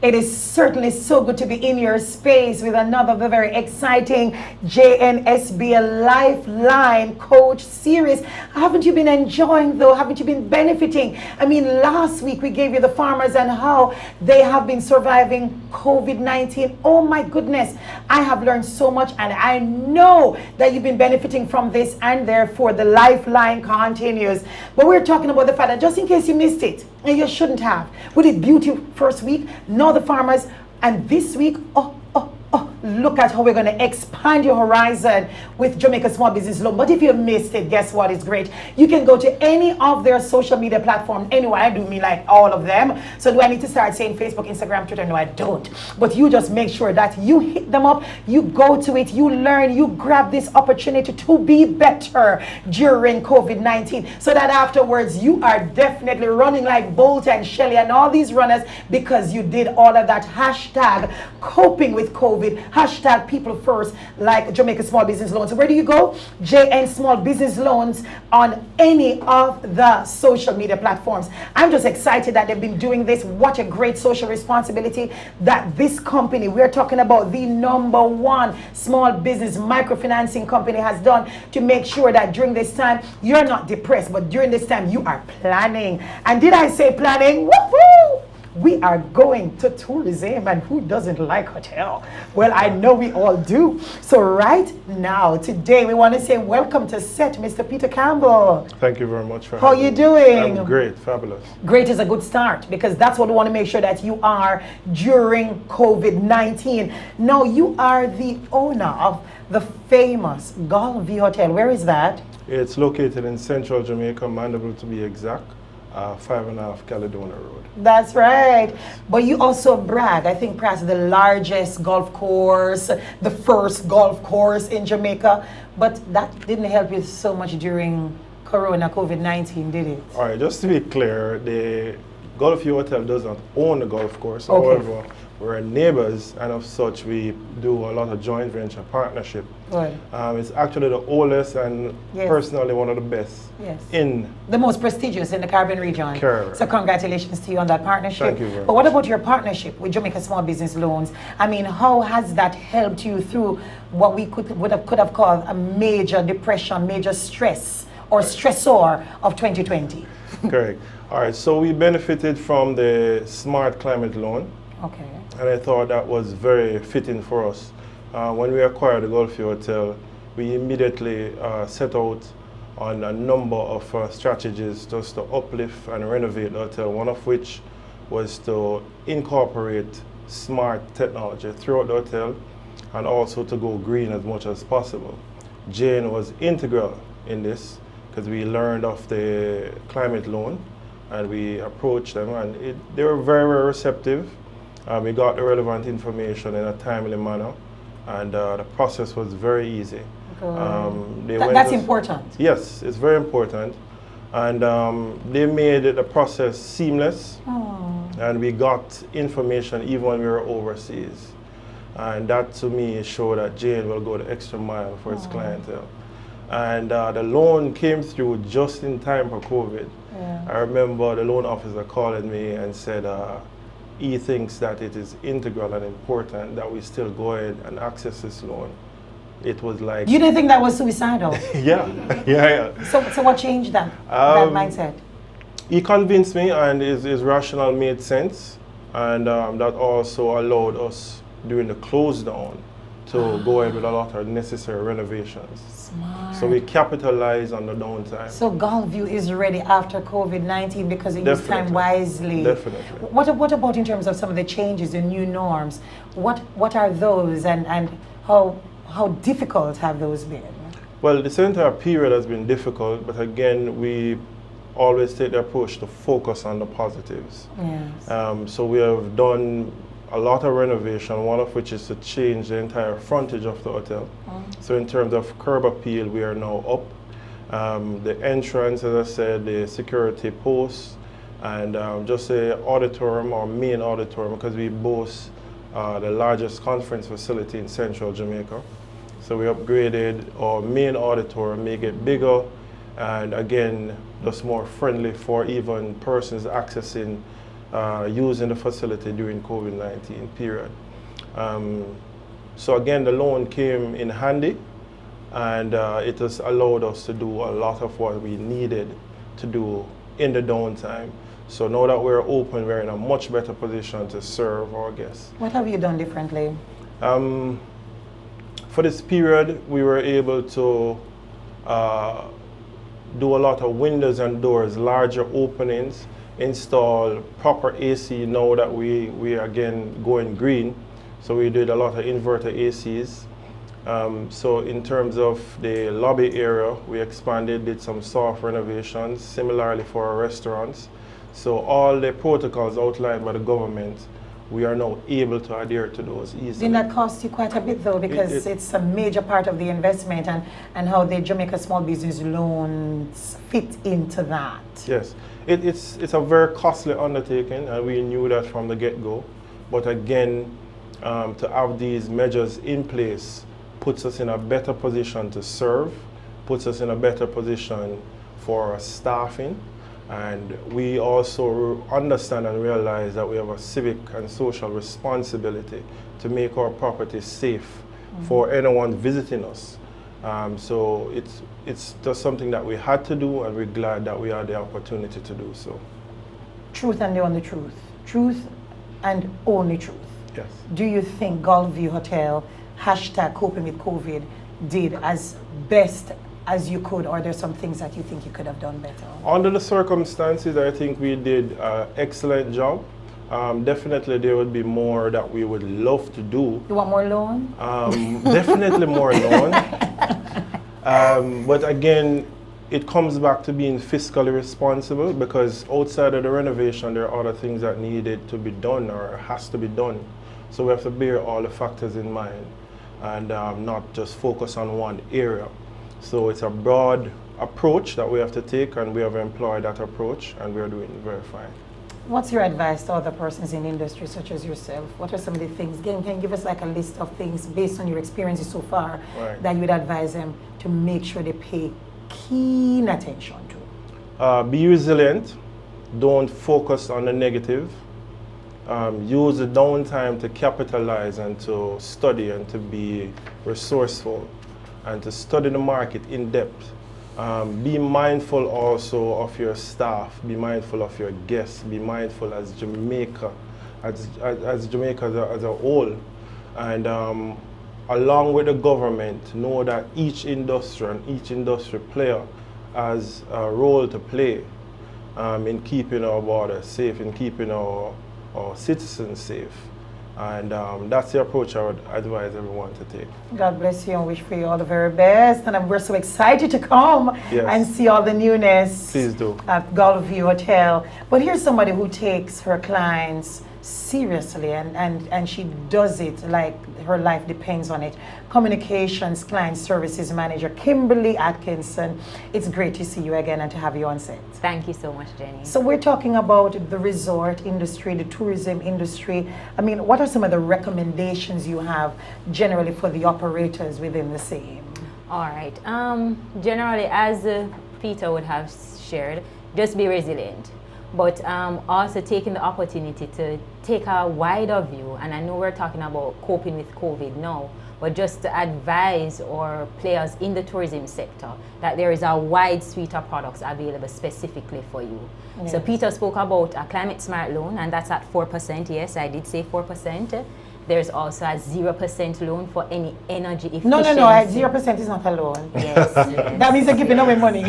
It is certainly so good to be in your space with another very exciting Jnsbl Lifeline Coach Series. Haven't you been enjoying though? Haven't you been benefiting? I mean, last week we gave you the farmers and how they have been surviving COVID-19. Oh my goodness, I have learned so much, and I know that you've been benefiting from this, and therefore the Lifeline continues. But we're talking about the fact that just in case you missed it, and you shouldn't have, we did beauty first week, now the farmers, and this week, look at how we're going to expand your horizon with Jamaica Small Business Loan. But if you missed it, guess what? It's great. You can go to any of their social media platforms. Anyway, I do mean like all of them. So do I need to start saying Facebook, Instagram, Twitter? No, I don't. But you just make sure that you hit them up, you go to it, you learn, you grab this opportunity to be better during COVID-19, so that afterwards you are definitely running like Bolt and Shelley and all these runners, because you did all of that hashtag coping with COVID, hashtag people first, like Jamaica Small Business Loans. So where do you go? JN Small Business Loans on any of the social media platforms. I'm just excited that they've been doing this. What a great social responsibility that this company, we're talking about the #1 small business microfinancing company, has done to make sure that during this time you're not depressed, but during this time you are planning. And did I say planning? Woohoo! We are going to tourism, and who doesn't like hotel? Well, I know we all do. So right now, today, we want to say welcome to set, Mr. Peter Campbell. Thank you very much for having me. How are you doing? I'm great, fabulous. Great is a good start, because that's what we want to make sure that you are during COVID-19. Now, you are the owner of the famous Gulfview Hotel. Where is that? It's located in central Jamaica, Mandeville to be exact. 5.5 Caledonia Road. That's right. But you also brag, I think perhaps the largest golf course, the first golf course in Jamaica. But that didn't help you so much during Corona, COVID-19, did it? All right, just to be clear, the Gulfview Hotel doesn't own the golf course. Okay. However, we're neighbors, and of such, we do a lot of joint venture partnership. Right. It's actually the oldest and Yes. personally one of the best Yes. in the most prestigious in the Caribbean region. Correct. So congratulations to you on that partnership. Thank you very But what much. about your partnership with Jamaica Small Business Loans? I mean, how has that helped you through what we could have called a major depression, major stress or stressor of 2020? Correct. All right, so we benefited from the Smart Climate Loan. Okay. And I thought that was very fitting for us. When we acquired the Gulfview Hotel, we immediately set out on a number of strategies just to uplift and renovate the hotel, one of which was to incorporate smart technology throughout the hotel, and also to go green as much as possible. Jane was integral in this, because we learned of the climate loan and we approached them, and they were very, very receptive. We got the relevant information in a timely manner, and the process was very easy. That's important. Yes, it's very important. And they made the process seamless, and we got information even when we were overseas. And that to me showed that Jane will go the extra mile for its clientele. And the loan came through just in time for COVID. Yeah. I remember the loan officer calling me and said, he thinks that it is integral and important that we still go ahead and access this loan. It was like... You didn't think that was suicidal? yeah. So what changed that mindset? He convinced me, and his rationale made sense, and that also allowed us during the close down to go ahead with a lot of necessary renovations. Smart. So we capitalize on the downtime. So Gulfview is ready after COVID-19 because it used time wisely. Definitely. What about in terms of some of the changes, the new norms? What are those, and how difficult have those been? Well, this entire period has been difficult, but again, we always take the approach to focus on the positives. Yes. So we have done a lot of renovation, one of which is to change the entire frontage of the hotel. So in terms of curb appeal, we are now up. The entrance, as I said, the security posts, and just the auditorium, or main auditorium, because we boast the largest conference facility in central Jamaica. So we upgraded our main auditorium, make it bigger, and again, just more friendly for even persons accessing using the facility during COVID-19 period. So again, the loan came in handy, and it has allowed us to do a lot of what we needed to do in the downtime. So now that we're open, we're in a much better position to serve our guests. What have you done differently? For this period, we were able to do a lot of windows and doors, larger openings, install proper AC now that we are again going green. So we did a lot of inverter ACs. So in terms of the lobby area, we expanded, did some soft renovations, similarly for our restaurants. So all the protocols outlined by the government, we are now able to adhere to those easily. Didn't that cost you quite a bit though, because it's a major part of the investment, and how the Jamaica Small Business Loans fit into that? Yes, it's a very costly undertaking, and we knew that from the get-go. But again, to have these measures in place puts us in a better position to serve, puts us in a better position for our staffing, and we also understand and realize that we have a civic and social responsibility to make our property safe for anyone visiting us. So it's just something that we had to do, and we're glad that we had the opportunity to do so. Truth and the only truth. Truth and only truth. Yes. Do you think Gulfview Hotel, #coping with COVID, did as best as you could, or there's some things that you think you could have done better? Under the circumstances, I think we did an excellent job. Definitely there would be more that we would love to do. You want more loan? Definitely more loan. But again, it comes back to being fiscally responsible, because outside of the renovation, there are other things that needed to be done or has to be done. So we have to bear all the factors in mind, and not just focus on one area. So it's a broad approach that we have to take, and we have employed that approach, and we are doing very fine. What's your advice to other persons in industry such as yourself? What are some of the things? Can you give us like a list of things based on your experiences so far that you would advise them to make sure they pay keen attention to? Be resilient. Don't focus on the negative. Use the downtime to capitalize and to study and to be resourceful and to study the market in depth. Be mindful also of your staff, be mindful of your guests, be mindful as Jamaica, as Jamaica as a whole. And along with the government, know that each industry and each industry player has a role to play in keeping our borders safe, in keeping our citizens safe. And that's the approach I would advise everyone to take. God bless you, and wish for you all the very best. And we're so excited to come and see all the newness. Please do. At Gulfview Hotel. But here's somebody who takes her clients seriously, and she does it like her life depends on it. Communications Client Services Manager, Kimberly Atkinson. It's great to see you again and to have you on set. Thank you so much, Jenny. So we're talking about the resort industry, the tourism industry. I mean, what are some of the recommendations you have generally for the operators within the same? All right. Generally, as Peter would have shared, just be resilient. But also taking the opportunity to take a wider view, and I know we're talking about coping with COVID now, but just to advise our players in the tourism sector that there is a wide suite of products available specifically for you. Yes. So Peter spoke about a climate smart loan, and that's at 4%. Yes, I did say 4%. There's also a 0% loan for any energy efficiency. No, 0% is not a loan. Yes, yes. That means they're giving away money.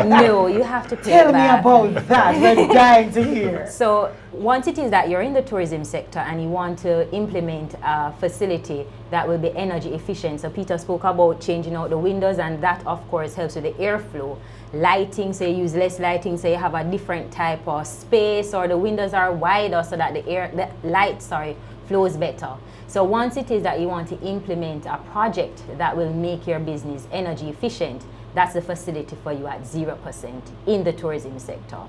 No, you have to pay Tell it back. me about that. We're dying to hear. So once it is that you're in the tourism sector and you want to implement a facility that will be energy efficient, so Peter spoke about changing out the windows, and that of course helps with the airflow. Lighting, so you use less lighting, so you have a different type of space, or the windows are wider so that the light flows better. So once it is that you want to implement a project that will make your business energy efficient, that's the facility for you at 0% in the tourism sector.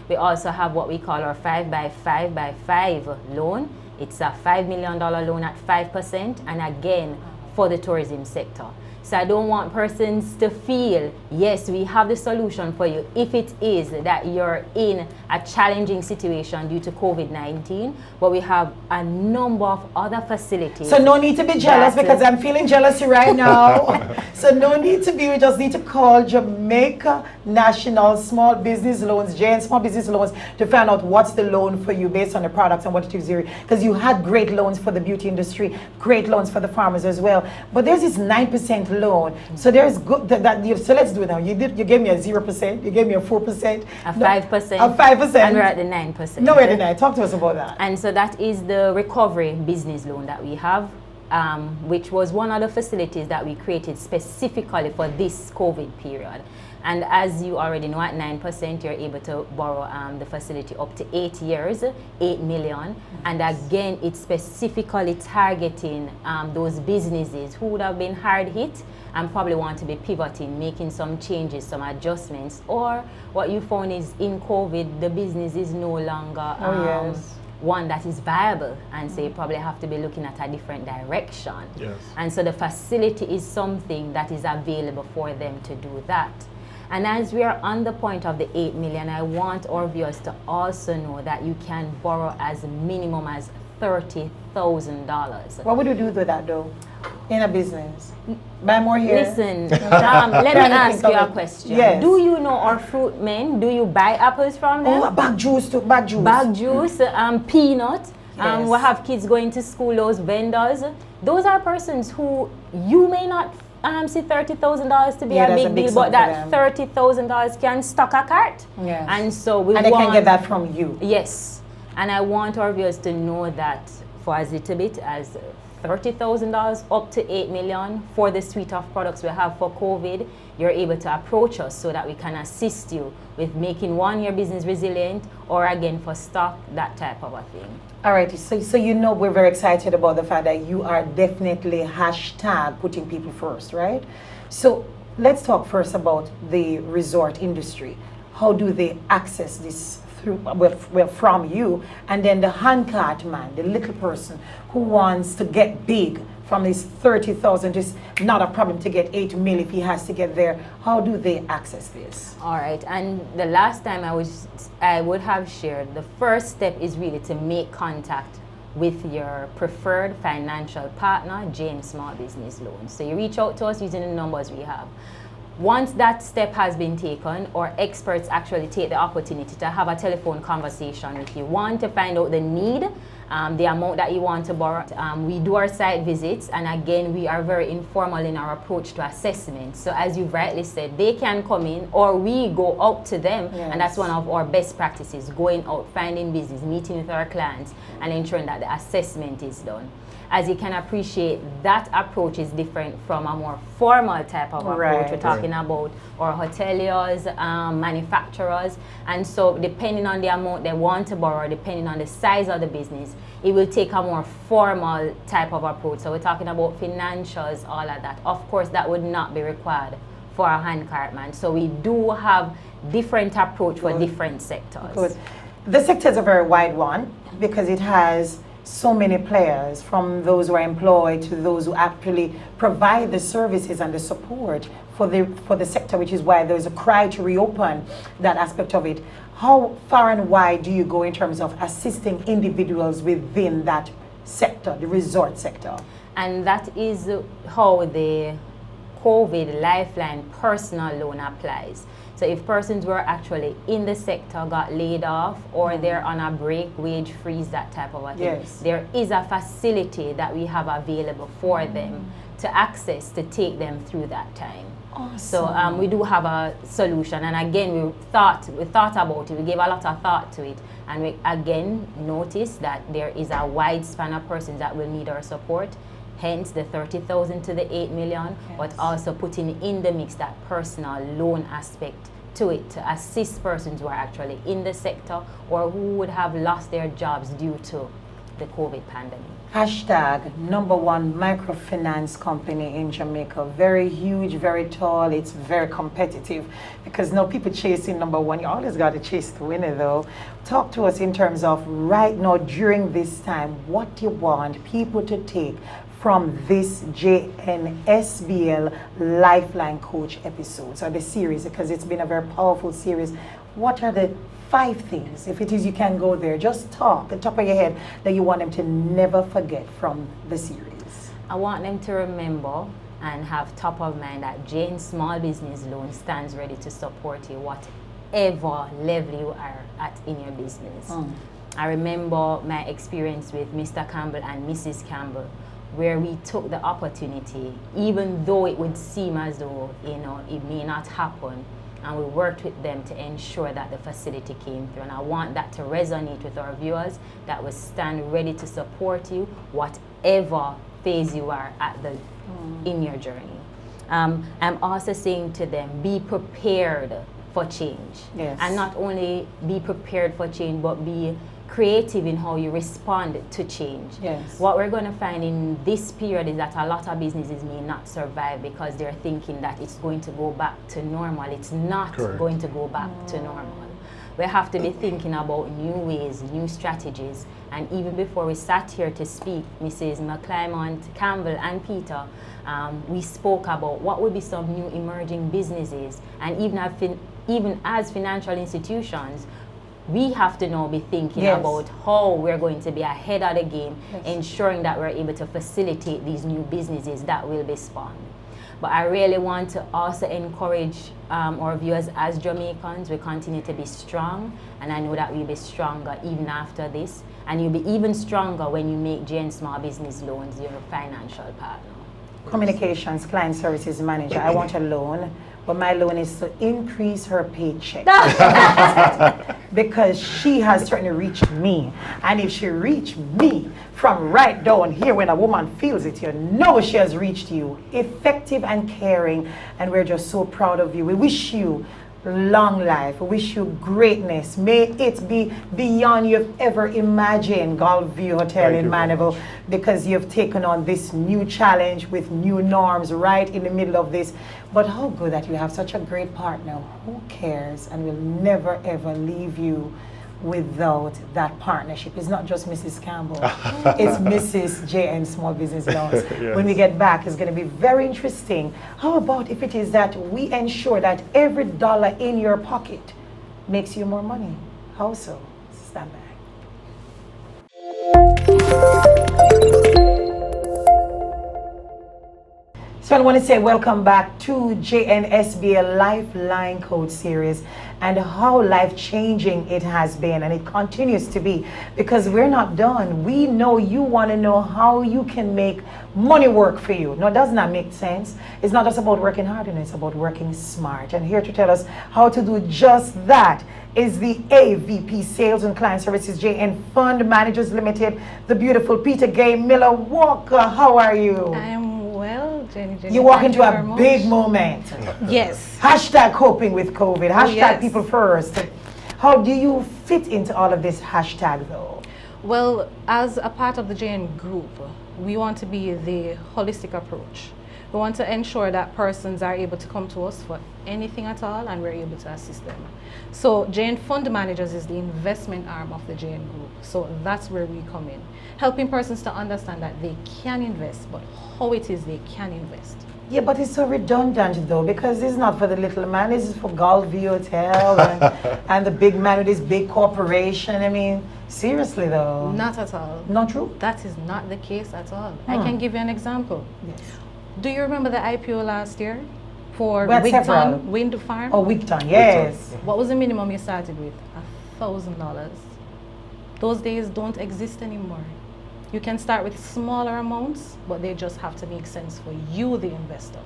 We also have what we call our 5x5x5 loan. It's a $5 million loan at 5%, and again, for the tourism sector. So I don't want persons to feel, yes, we have the solution for you if it is that you're in a challenging situation due to COVID-19, but we have a number of other facilities. So no need to be jealous, because I'm feeling jealousy right now. So no need to be, we just need to call Jamaica National Small Business Loans, JN Small Business Loans, to find out what's the loan for you based on the products and what it is. Because you had great loans for the beauty industry, great loans for the farmers as well. But there's this 9% loan. So there's good so let's do it now. You gave me a 0%, you gave me a 4%, a 5%, a 5%, and we're at the 9%. No, we're at the 9%. Talk to us about that. And so that is the recovery business loan that we have, which was one of the facilities that we created specifically for this COVID period. And as you already know, at 9%, you're able to borrow the facility up to 8 years, 8 million. And again, it's specifically targeting those businesses who would have been hard hit and probably want to be pivoting, making some changes, some adjustments. Or what you found is in COVID, the business is no longer one that is viable, and so you probably have to be looking at a different direction. Yes. And so the facility is something that is available for them to do that. And as we are on the point of the 8 million, I want our viewers to also know that you can borrow as minimum as $30,000. What would you do with that though, in a business? Buy more here? Listen, let me ask you a question. Yes. Do you know our fruit men? Do you buy apples from them? Oh, bag juice too, bag juice. Bag juice, peanut. Yes. We have kids going to school, those vendors. Those are persons who you may not see $30,000 to be a big deal, but that $30,000 can stock a cart. Yes. And so they can get that from you. Yes. And I want our viewers to know that for as little bit as $30,000 up to 8 million for the suite of products we have for COVID, you're able to approach us so that we can assist you with making your business resilient, or again for stock, that type of a thing. All right, so you know we're very excited about the fact that you are definitely putting people first, right? So let's talk first about the resort industry. How do they access this through, well, from you? And then the handcart man, the little person who wants to get big from this 30,000, it's not a problem to get 8 million if he has to get there. How do they access this? All right, and the last time I would have shared, the first step is really to make contact with your preferred financial partner, Jane Small Business Loans. So you reach out to us using the numbers we have. Once that step has been taken, our experts actually take the opportunity to have a telephone conversation with you. One, to find out the need, the amount that you want to borrow. We do our site visits, and again, we are very informal in our approach to assessment. So as you rightly said, they can come in or we go out to them, yes. And that's one of our best practices, going out, finding business, meeting with our clients, and ensuring that the assessment is done. As you can appreciate, that approach is different from a more formal type of approach. Right. We're talking about our hoteliers, manufacturers, and so depending on the amount they want to borrow, depending on the size of the business, it will take a more formal type of approach. So we're talking about financials, all of that. Of course, that would not be required for a handcart man. So we do have different approach for different sectors. Good. The sector is a very wide one because it has so many players, from those who are employed to those who actually provide the services and the support for the sector, which is why there's a cry to reopen that aspect of it. How far and wide do you go in terms of assisting individuals within that sector, the resort sector? And that is how the COVID Lifeline personal loan applies. So if persons were actually in the sector, got laid off, or they're on a break, wage freeze, that type of a thing, yes. There is a facility that we have available for them to access to take them through that time. Awesome. So we do have a solution, and again, we thought about it, we gave a lot of thought to it, and we again noticed that there is a wide span of persons that will need our support. Hence the 30,000 to the 8 million, yes. But also putting in the mix that personal loan aspect to it to assist persons who are actually in the sector or who would have lost their jobs due to the COVID pandemic. Hashtag #1 microfinance company in Jamaica. Very huge, very tall. It's very competitive because now people chasing #1. You always got to chase the winner though. Talk to us in terms of right now during this time, what do you want people to take from this JNSBL Lifeline Coach episodes or the series, because it's been a very powerful series. What are the 5 things, if it is you can go there, just talk at the top of your head, that you want them to never forget from the series? I want them to remember and have top of mind that Jane Small Business Loan stands ready to support you whatever level you are at in your business. I remember my experience with Mr. Campbell and Mrs. Campbell, where we took the opportunity, even though it would seem as though it may not happen, and we worked with them to ensure that the facility came through. And I want that to resonate with our viewers, that we stand ready to support you whatever phase you are at in your journey. I'm also saying to them, be prepared for change. Yes. And not only be prepared for change, but be creative in how you respond to change. Yes. What we're going to find in this period is that a lot of businesses may not survive because they're thinking that it's going to go back to normal. It's not going to go back to normal. We have to be thinking about new ways, new strategies. And even before we sat here to speak, Mrs. McClymont, Campbell, and Peter, we spoke about what would be some new emerging businesses. And even as financial institutions, we have to now be thinking about how we're going to be ahead of the game, ensuring that we're able to facilitate these new businesses that will be spawned. But I really want to also encourage our viewers as Jamaicans. We continue to be strong, and I know that we'll be stronger even after this. And you'll be even stronger when you make Jane Small Business Loans your financial partner. Communications, client services manager. I want a loan, but my loan is to increase her paycheck. Because she has certainly reached me. And if she reached me from right down here, when a woman feels it, you know she has reached you. Effective and caring, and we're just so proud of you. We wish you long life. We wish you greatness. May it be beyond you've ever imagined, Gulfview Hotel in Mandeville, because you've taken on this new challenge with new norms right in the middle of this. But how good that you have such a great partner who cares and will never ever leave you without that partnership. It's not just Mrs. Campbell, it's Mrs. JN Small Business Loans. When we get back, it's going to be very interesting. How about if it is that we ensure that every dollar in your pocket makes you more money? How so? Stand back. So I want to say welcome back to JNSBL Lifeline Code Series, and how life-changing it has been, and it continues to be, because we're not done. We know you want to know how you can make money work for you. No, does not make sense. It's not just about working hard, and it's about working smart. And here to tell us how to do just that is the AVP Sales and Client Services JN Fund Managers Limited, the beautiful Peter Gay Miller Walker. How are you? I am well, Jenny. You walk into a big moment. Yes. Hashtag coping with COVID. Hashtag yes. people first. How do you fit into all of this hashtag though? Well, as a part of the JN group, we want to be the holistic approach. We want to ensure that persons are able to come to us for anything at all, and we're able to assist them. So JN Fund Managers is the investment arm of the JN group. So that's where we come in, helping persons to understand that they can invest, but how it is they can invest. Yeah, but it's so redundant though, because it's not for the little man, this is for Gulfview Hotel and the big man with this big corporation. I mean, seriously though. Not at all. Not true? That is not the case at all. I can give you an example. Yes. Do you remember the IPO last year for several. Wigton Wind Farm? Oh, Wigton, yes. What was the minimum you started with? $1,000. Those days don't exist anymore. You can start with smaller amounts, but they just have to make sense for you, the investor.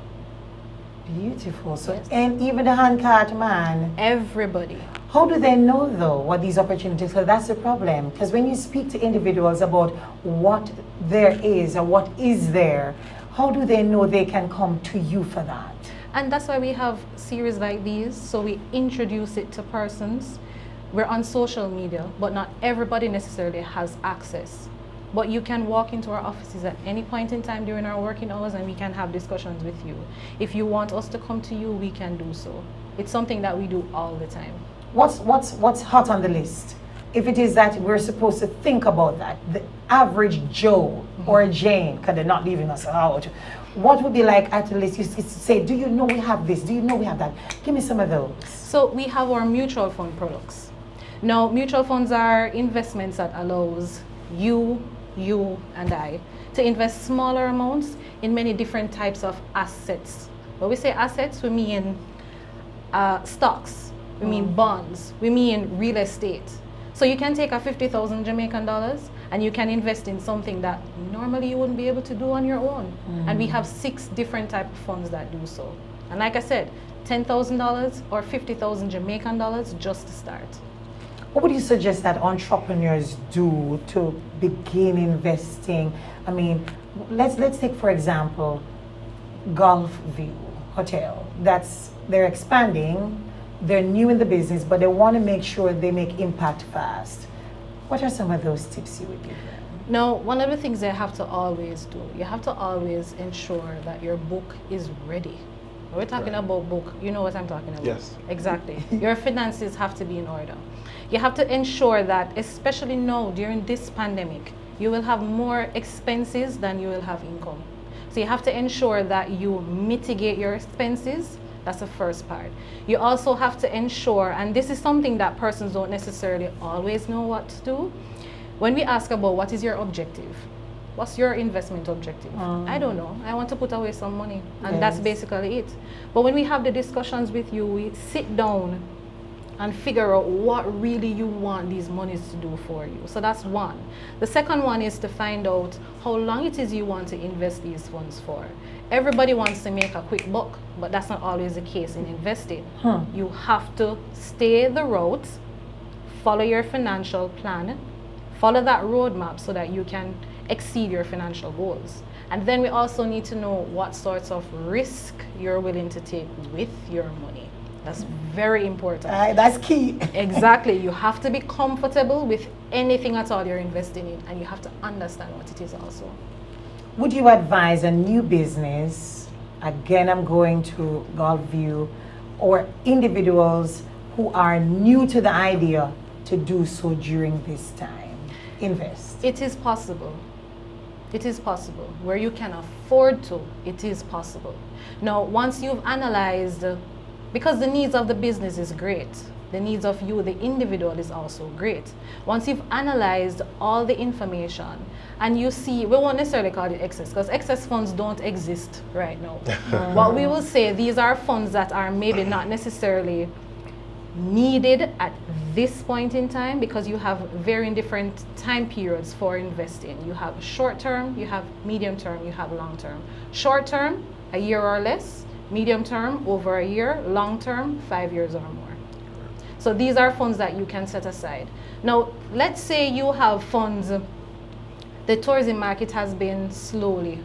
Beautiful. So, Yes. and even the handcart man, Everybody. how do they know though what these opportunities? So that's the problem. Because when you speak to individuals about what there is or what is there, how do they know they can come to you for that? And that's why we have series like these. So we introduce it to persons. We're on social media, but not everybody necessarily has access. But you can walk into our offices at any point in time during our working hours, and we can have discussions with you. If you want us to come to you, we can do so. It's something that we do all the time. What's hot on the list? if it is that we're supposed to think about that, the average Joe or Jane, because they're not leaving us out, what would be like at least you say, do you know we have this? Do you know we have that? Give me some of those. So we have our mutual fund products. Now, mutual funds are investments that allows you and I to invest smaller amounts in many different types of assets. When we say assets, we mean stocks, we mean bonds, we mean real estate. So you can take a 50,000 Jamaican dollars and you can invest in something that normally you wouldn't be able to do on your own. And we have 6 different type of funds that do so. And like I said, $10,000 or 50,000 Jamaican dollars just to start. What would you suggest that entrepreneurs do to begin investing? I mean, let's take for example, Gulf View Hotel. They're expanding, they're new in the business, but they want to make sure they make impact fast. What are some of those tips you would give them? Now, one of the things you have to always do, you have to always ensure that your book is ready. When we're talking about book, you know what I'm talking about. Yes. Exactly. Your finances have to be in order. You have to ensure that, especially now during this pandemic, you will have more expenses than you will have income. So you have to ensure that you mitigate your expenses. That's the first part. You also have to ensure, and this is something that persons don't necessarily always know what to do. When we ask about what is your objective, what's your investment objective? I don't know. I want to put away some money, and that's basically it. But when we have the discussions with you, we sit down and figure out what really you want these monies to do for you. So that's one. The second one is to find out how long it is you want to invest these funds for. Everybody wants to make a quick buck, but that's not always the case in investing. You have to stay the route, follow your financial plan, follow that roadmap so that you can exceed your financial goals. And then we also need to know what sorts of risk you're willing to take with your money. That's very important. That's key. Exactly. You have to be comfortable with anything at all you're investing in, and you have to understand what it is also. Would you advise a new business, again I'm going to Gulf View, or individuals who are new to the idea to do so during this time? Invest. It is possible. It is possible. Where you can afford to, it is possible. Now, once you've analyzed, because the needs of the business is great, the needs of you, the individual, is also great. Once you've analyzed all the information and you see, we won't necessarily call it excess, because excess funds don't exist right now. What we will say, these are funds that are maybe not necessarily needed at this point in time, because you have varying different time periods for investing. You have short term, you have medium term, you have long term. Short term, a year or less. Medium term, over a year. Long term, 5 years or more. So these are funds that you can set aside. Now, let's say you have funds, the tourism market has been slowly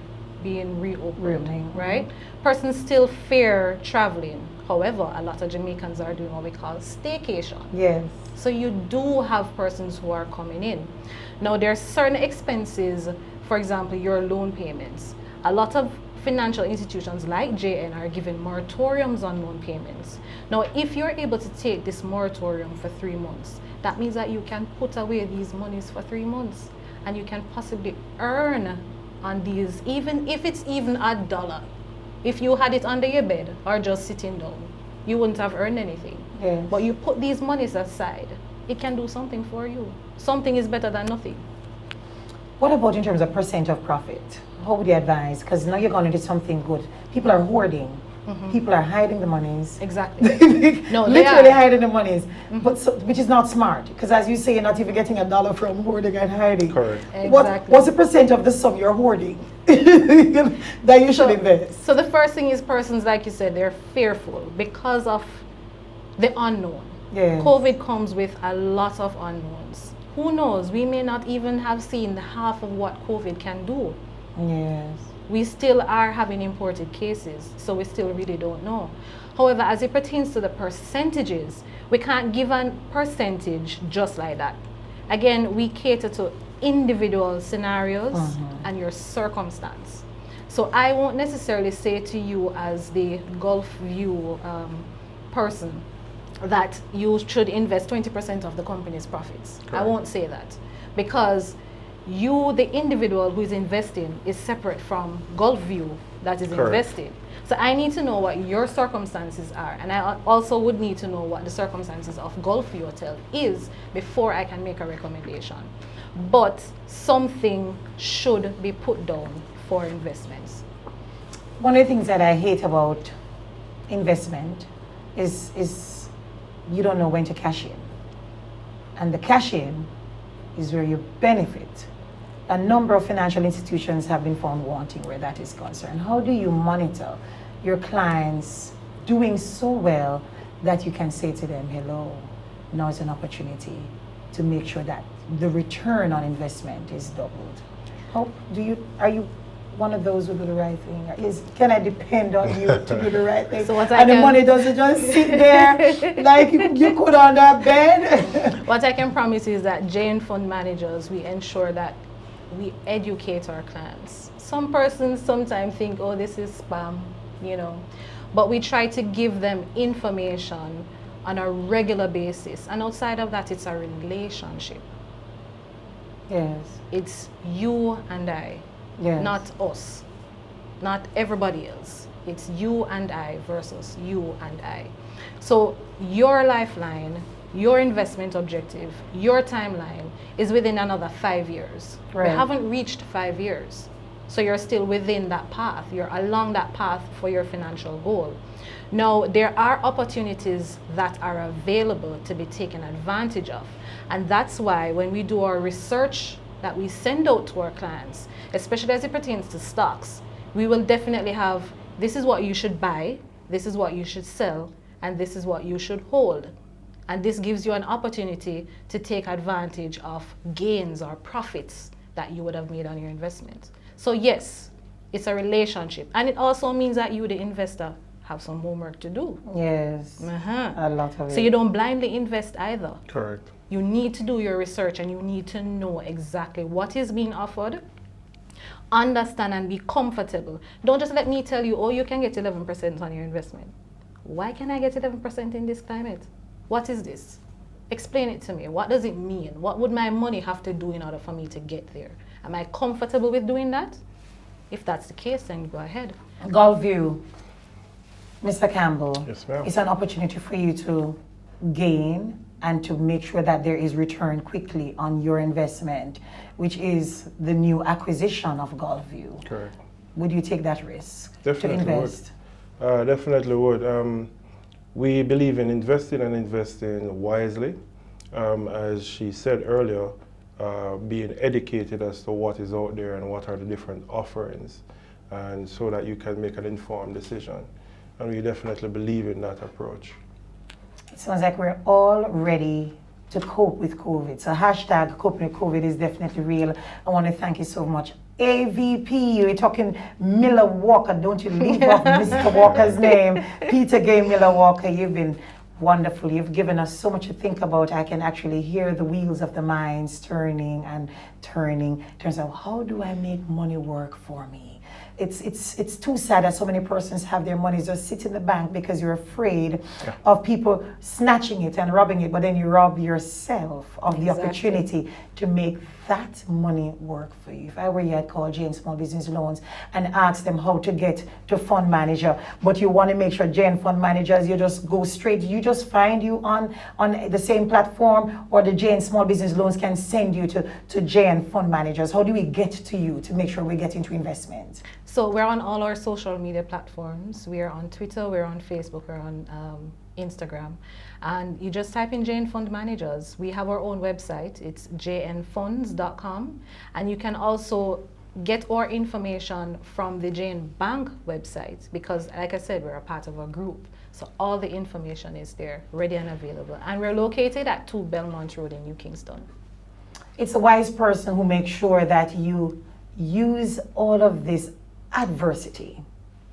being reopened, right? Persons still fear traveling. However, a lot of Jamaicans are doing what we call staycation. Yes. So you do have persons who are coming in. Now, there are certain expenses, for example, your loan payments. A lot of financial institutions like JN are giving moratoriums on loan payments. Now, if you're able to take this moratorium for 3 months, that means that you can put away these monies for 3 months, and you can possibly earn on these, even if it's even $1. If you had it under your bed or just sitting down, you wouldn't have earned anything. Yes. But you put these monies aside, it can do something for you. Something is better than nothing. What about in terms of percent of profit? How would you advise? Because now you're going into something good. People are hoarding. People are hiding the monies. Exactly. No, literally hiding the monies, but which is not smart. Because as you say, you're not even getting $1 from hoarding and hiding. Correct. Exactly. What's the percent of the sum you're hoarding that you should invest? So the first thing is, persons, like you said, they're fearful because of the unknown. Yes. COVID comes with a lot of unknowns. Who knows? We may not even have seen half of what COVID can do. Yes. We still are having imported cases, so we still really don't know. However, as it pertains to the percentages, we can't give a percentage just like that. Again, we cater to individual scenarios and your circumstance. So I won't necessarily say to you as the Gulf View person that you should invest 20% of the company's profits. I won't say that, because you, the individual who is investing, is separate from Gulfview that is investing. So I need to know what your circumstances are, and I also would need to know what the circumstances of Gulfview Hotel is before I can make a recommendation. But something should be put down for investments. One of the things that I hate about investment is you don't know when to cash in. And the cash in is where you benefit. A number of financial institutions have been found wanting where that is concerned. How do you monitor your clients doing so well that you can say to them, hello, now is an opportunity to make sure that the return on investment is doubled? Are you one of those who do the right thing? Can I depend on you to do the right thing? So the money doesn't just sit there like you could on that bed? What I can promise is that Jane Fund Managers, we ensure that we educate our clients. Some persons sometimes think, oh, this is spam, but we try to give them information on a regular basis. And outside of that, it's a relationship. Yes. It's you and I. Yes. Not us, not everybody else. It's you and I versus you and I. So your lifeline, your investment objective, your timeline is within another 5 years. Right. We haven't reached 5 years. So you're still within that path. You're along that path for your financial goal. Now, there are opportunities that are available to be taken advantage of. And that's why when we do our research that we send out to our clients, especially as it pertains to stocks, we will definitely have, this is what you should buy, this is what you should sell, and this is what you should hold. And this gives you an opportunity to take advantage of gains or profits that you would have made on your investment. So yes, it's a relationship. And it also means that you, the investor, have some homework to do. Yes, a lot of it. So you don't blindly invest either. Correct. You need to do your research and you need to know exactly what is being offered, understand and be comfortable. Don't just let me tell you, oh, you can get 11% on your investment. Why can I get 11% in this climate? What is this? Explain it to me. What does it mean? What would my money have to do in order for me to get there? Am I comfortable with doing that? If that's the case, then go ahead. Gulfview, Mr. Campbell, Yes, ma'am. it's an opportunity for you to gain and to make sure that there is return quickly on your investment, which is the new acquisition of Gulfview. Correct. Would you take that risk Definitely to invest? Definitely would. We believe in investing and investing wisely. As she said earlier, being educated as to what is out there and what are the different offerings, and so that you can make an informed decision. And we definitely believe in that approach. It sounds like we're all ready to cope with COVID. So hashtag coping with COVID is definitely real. I want to thank you so much. AVP, you're talking Miller Walker. Don't you leave off Mr. Walker's name. Peter Gay Miller Walker, you've been wonderful. You've given us so much to think about. I can actually hear the wheels of the minds turning and turning. Turns out, how do I make money work for me? It's too sad that so many persons have their money just sit in the bank because you're afraid of people snatching it and robbing it, but then you rob yourself of the opportunity to make that money work for you. If I were you, I'd call Jnsbl Business Loans and ask them how to get to fund manager. But you want to make sure Jane Fund Managers, you just go straight, you just find you on the same platform, or the Jane Small Business Loans can send you to Jane Fund Managers. How do we get to you to make sure we get into investment? So we're on all our social media platforms. We're on Twitter, we're on Facebook, we're on Instagram. And you just type in Jane Fund Managers. We have our own website. It's jnfunds.com. And you can also get our information from the Jane Bank website, because like I said, we're a part of a group. So all the information is there, ready and available. And we're located at 2 Belmont Road in New Kingston. It's a wise person who makes sure that you use all of this adversity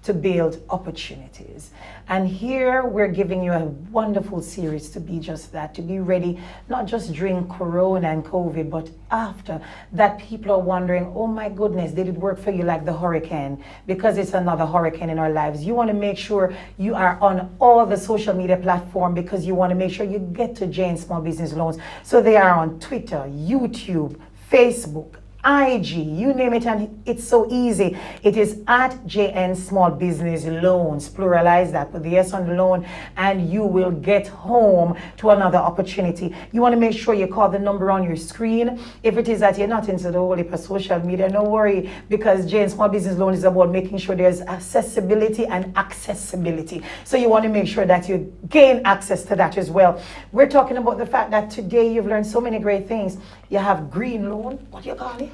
to build opportunities. And here we're giving you a wonderful series to be just that, to be ready, not just during Corona and COVID, but after that. People are wondering, oh my goodness, did it work for you like the hurricane? Because it's another hurricane in our lives. You want to make sure you are on all the social media platforms, because you want to make sure you get to Jane Small Business Loans. So they are on Twitter, YouTube, Facebook, IG, you name it, and it's so easy. It is at JN Small Business Loans, pluralize that, put the S on the loan, and you will get home to another opportunity. You want to make sure you call the number on your screen. If it is that you're not into the whole heap of social media, no worry, because JN Small Business Loan is about making sure there's accessibility and accessibility. So you want to make sure that you gain access to that as well. We're talking about the fact that today you've learned so many great things. You have green loan, what do you call it?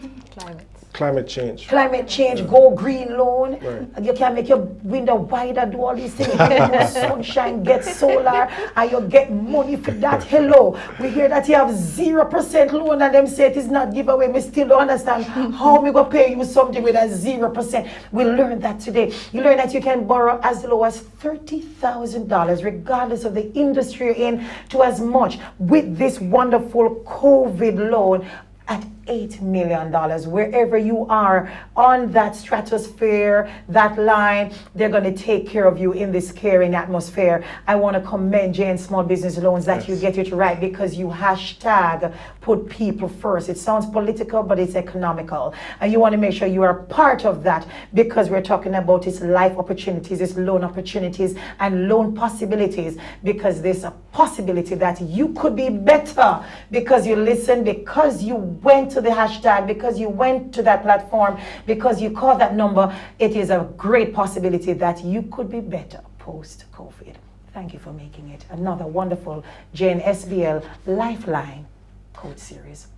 Climate change. Climate change, go green loan. Right. You can make your window wider, do all these things. Get sunshine, get solar, and you get money for that. Hello, we hear that you have 0% loan, and them say it is not giveaway. We still don't understand how we go pay you something with a 0%. We learned that today. You learn that you can borrow as low as $30,000, regardless of the industry you're in, to as much with this wonderful COVID loan at $8 million. Wherever you are on that stratosphere, that line, they're going to take care of you in this caring atmosphere. I want to commend Jane Small Business Loans that you get it right, because you hashtag put people first. It sounds political, but it's economical. And you want to make sure you are part of that, because we're talking about its life opportunities, its loan opportunities, and loan possibilities, because there's a possibility that you could be better because you listened, because you went to the hashtag, because you went to that platform, because you called that number. It is a great possibility that you could be better post-COVID. Thank you for making it another wonderful Jnsbl Lifeline Coach Series.